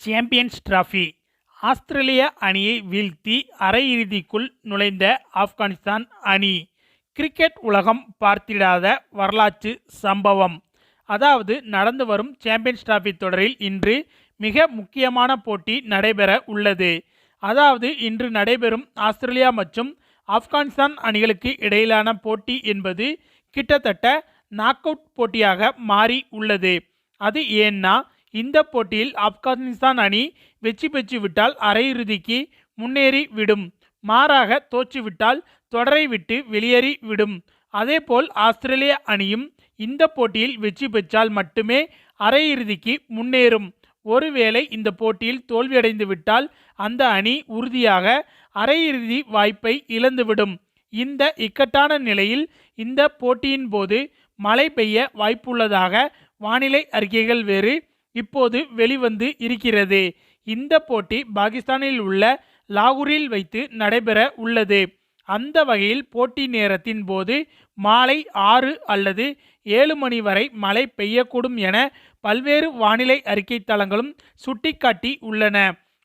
Champions trophy ஆஸ்திரேலிய அணியை வீழ்த்தி அரையிறுதிக்குள் நுழைந்த ஆப்கானிஸ்தான் அணி. கிரிக்கெட் உலகம் பார்த்திடாத வரலாற்று சம்பவம். அதாவது நடந்து வரும் சாம்பியன்ஸ் டிராபி தொடரில் இன்று மிக முக்கியமான போட்டி நடைபெற உள்ளது. அதாவது இன்று நடைபெறும் ஆஸ்திரேலியா மற்றும் ஆப்கானிஸ்தான் அணிகளுக்கு இடையிலான போட்டி என்பது கிட்டத்தட்ட நாக் அவுட் போட்டியாக மாறி உள்ளது. அது ஏன்னா இந்த போட்டியில் ஆப்கானிஸ்தான் அணி வெற்றி பெற்றுவிட்டால் அரையிறுதிக்கு முன்னேறி விடும், மாறாக தோற்றுவிட்டால் தொடரை விட்டு வெளியேறி விடும். அதேபோல் ஆஸ்திரேலிய அணியும் இந்த போட்டியில் வெற்றி பெற்றால் மட்டுமே அரையிறுதிக்கு முன்னேறும். ஒருவேளை இந்த போட்டியில் தோல்வியடைந்து விட்டால் அந்த அணி உறுதியாக அரையிறுதி வாய்ப்பை இழந்துவிடும். இந்த இக்கட்டான நிலையில் இந்த போட்டியின் போது மழை பெய்ய வாய்ப்புள்ளதாக வானிலை அறிக்கைகள் வேறு இப்போது வெளிவந்து இருக்கிறது. இந்த போட்டி பாகிஸ்தானில் உள்ள லாகூரில் வைத்து நடைபெற உள்ளது. அந்த வகையில் போட்டி நேரத்தின் போது மாலை 6 அல்லது 7 மணி வரை மழை பெய்யக்கூடும் என பல்வேறு வானிலை அறிக்கை தளங்களும் சுட்டிக்காட்டி உள்ளன.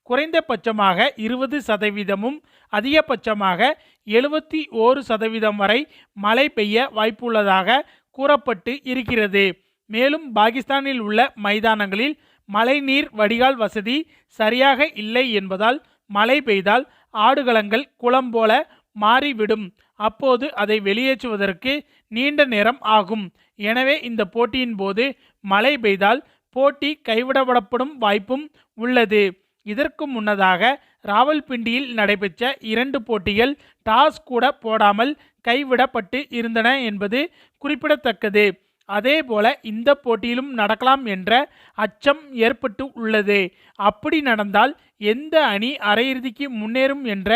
குறைந்தபட்சமாக 20%, அதிகபட்சமாக 71% வரை மழை பெய்ய வாய்ப்புள்ளதாக கூறப்பட்டு இருக்கிறது. மேலும் பாகிஸ்தானில் உள்ள மைதானங்களில் மழைநீர் வடிகால் வசதி சரியாக இல்லை என்பதால் மழை பெய்தால் ஆடுகளங்கள் குளம் போல மாறிவிடும். அப்போது அதை வெளியேற்றுவதற்கு நீண்ட நேரம் ஆகும். எனவே இந்த போட்டியின் போது மழை பெய்தால் போட்டி கைவிடப்படும் வாய்ப்பும் உள்ளது. இதற்கு முன்னதாக ராவல்பிண்டியில் நடைபெற்ற 2 போட்டிகள் டாஸ் கூட போடாமல் கைவிடப்பட்டு இருந்தன என்பது குறிப்பிடத்தக்கது. அதேபோல இந்த போட்டியிலும் நடக்கலாம் என்ற அச்சம் ஏற்பட்டு உள்ளது. அப்படி நடந்தால் எந்த அணி அரையிறுதிக்கு முன்னேறும் என்ற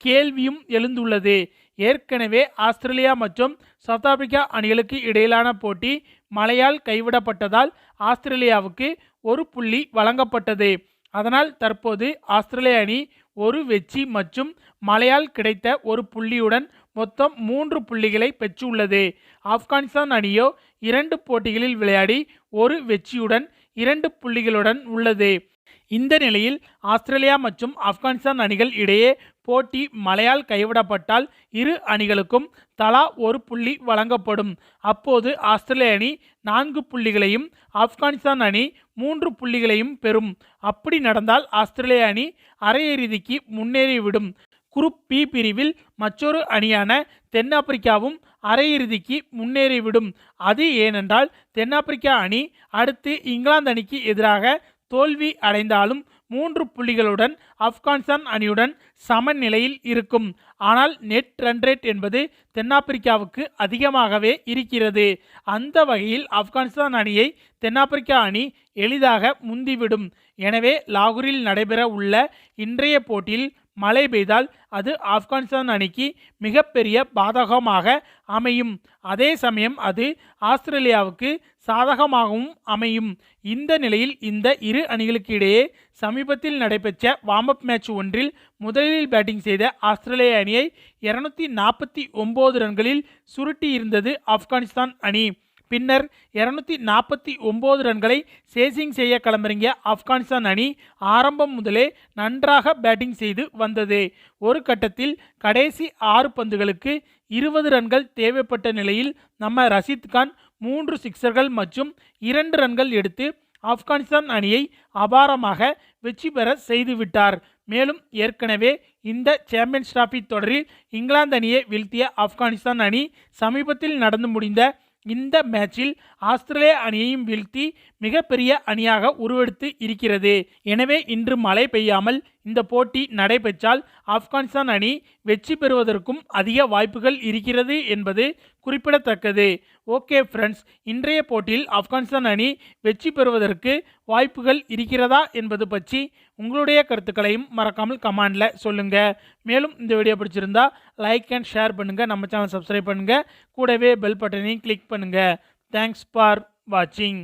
கேள்வியும் எழுந்துள்ளது. ஏற்கனவே ஆஸ்திரேலியா மற்றும் சவுத் ஆப்பிரிக்கா அணிகளுக்கு இடையிலான போட்டி மழையால் கைவிடப்பட்டதால் ஆஸ்திரேலியாவுக்கு 1 புள்ளி வழங்கப்பட்டது. அதனால் தற்போது ஆஸ்திரேலிய அணி 1 வெற்றி மற்றும் மழையால் கிடைத்த 1 புள்ளியுடன் மொத்தம் 3 புள்ளிகளை பெற்றுள்ளது. ஆப்கானிஸ்தான் அணியோ 2 போட்டிகளில் விளையாடி 1 வெற்றியுடன் 2 புள்ளிகளுடன் உள்ளது. இந்த நிலையில் ஆஸ்திரேலியா மற்றும் ஆப்கானிஸ்தான் அணிகள் இடையே போட்டி மழையால் கைவிடப்பட்டால் இரு அணிகளுக்கும் தலா 1 புள்ளி வழங்கப்படும். அப்போது ஆஸ்திரேலிய அணி 4 புள்ளிகளையும் ஆப்கானிஸ்தான் அணி 3 புள்ளிகளையும் பெறும். அப்படி நடந்தால் ஆஸ்திரேலிய அணி அரையிறுதிக்கு முன்னேறிவிடும். குரூப் பி பிரிவில் மற்றொரு அணியான தென்னாப்பிரிக்காவும் அரையிறுதிக்கு முன்னேறிவிடும். அது ஏனென்றால் தென்னாப்பிரிக்கா அணி அடுத்து இங்கிலாந்து அணிக்கு எதிராக தோல்வி அடைந்தாலும் 3 புள்ளிகளுடன் ஆப்கானிஸ்தான் அணியுடன் சமநிலையில் இருக்கும். ஆனால் நெட் ரன் ரேட் என்பது தென்னாப்பிரிக்காவுக்கு அதிகமாகவே இருக்கிறது. அந்த வகையில் ஆப்கானிஸ்தான் அணியை தென்னாப்பிரிக்கா அணி எளிதாக முந்திவிடும். எனவே லாகூரில் நடைபெற உள்ள இன்றைய போட்டியில் மழை பெய்தால் அது ஆப்கானிஸ்தான் அணிக்கு மிகப்பெரிய பாதகமாக அமையும். அதே சமயம் அது ஆஸ்திரேலியாவுக்கு சாதகமாகவும் அமையும். இந்த நிலையில் இந்த இரு அணிகளுக்கு இடையே சமீபத்தில் நடைபெற்ற வார்ம் அப் மேட்ச் ஒன்றில் முதலில் பேட்டிங் செய்த ஆஸ்திரேலிய அணியை 249 ரன்களில் சுருட்டி இருந்தது ஆப்கானிஸ்தான் அணி. பின்னர் 249 ரன்களை சேசிங் செய்ய களமிறங்கிய ஆப்கானிஸ்தான் அணி ஆரம்பம் முதலே நன்றாக பேட்டிங் செய்து வந்தது. ஒரு கட்டத்தில் கடைசி 6 பந்துகளுக்கு 20 ரன்கள் தேவைப்பட்ட நிலையில் நம்ம ரஷீத் கான் 3 சிக்சர்கள் மற்றும் 2 ரன்கள் எடுத்து ஆப்கானிஸ்தான் அணியை அபாரமாக வெற்றி பெற செய்துவிட்டார். மேலும் ஏற்கனவே இந்த சாம்பியன்ஸ் டிராபி தொடரில் இங்கிலாந்து அணியை வீழ்த்திய ஆப்கானிஸ்தான் அணி சமீபத்தில் நடந்து முடிந்த இந்த மேட்சில் ஆஸ்திரேலிய அணியையும் வீழ்த்தி மிகப்பெரிய அணியாக உருவெடுத்து இருக்கிறது. எனவே இன்று மழை பெய்யாமல் இந்த போட்டி நடைபெற்றால் ஆப்கானிஸ்தான் அணி வெற்றி பெறுவதற்கும் அதிக வாய்ப்புகள் இருக்கிறது என்பது குறிப்பிடத்தக்கது. ஓகே ஃப்ரெண்ட்ஸ், இன்றைய போட்டியில் ஆப்கானிஸ்தான் அணி வெற்றி பெறுவதற்கு வாய்ப்புகள் இருக்கிறதா என்பது பற்றி உங்களுடைய கருத்துக்களையும் மறக்காமல் கமெண்டில் சொல்லுங்கள். மேலும் இந்த வீடியோ பிடிச்சிருந்தா லைக் அண்ட் ஷேர் பண்ணுங்கள், நம்ம சேனல் சப்ஸ்கிரைப் பண்ணுங்கள், கூடவே பெல் பட்டனையும் கிளிக் பண்ணுங்கள். தேங்க்ஸ் ஃபார் வாட்சிங்.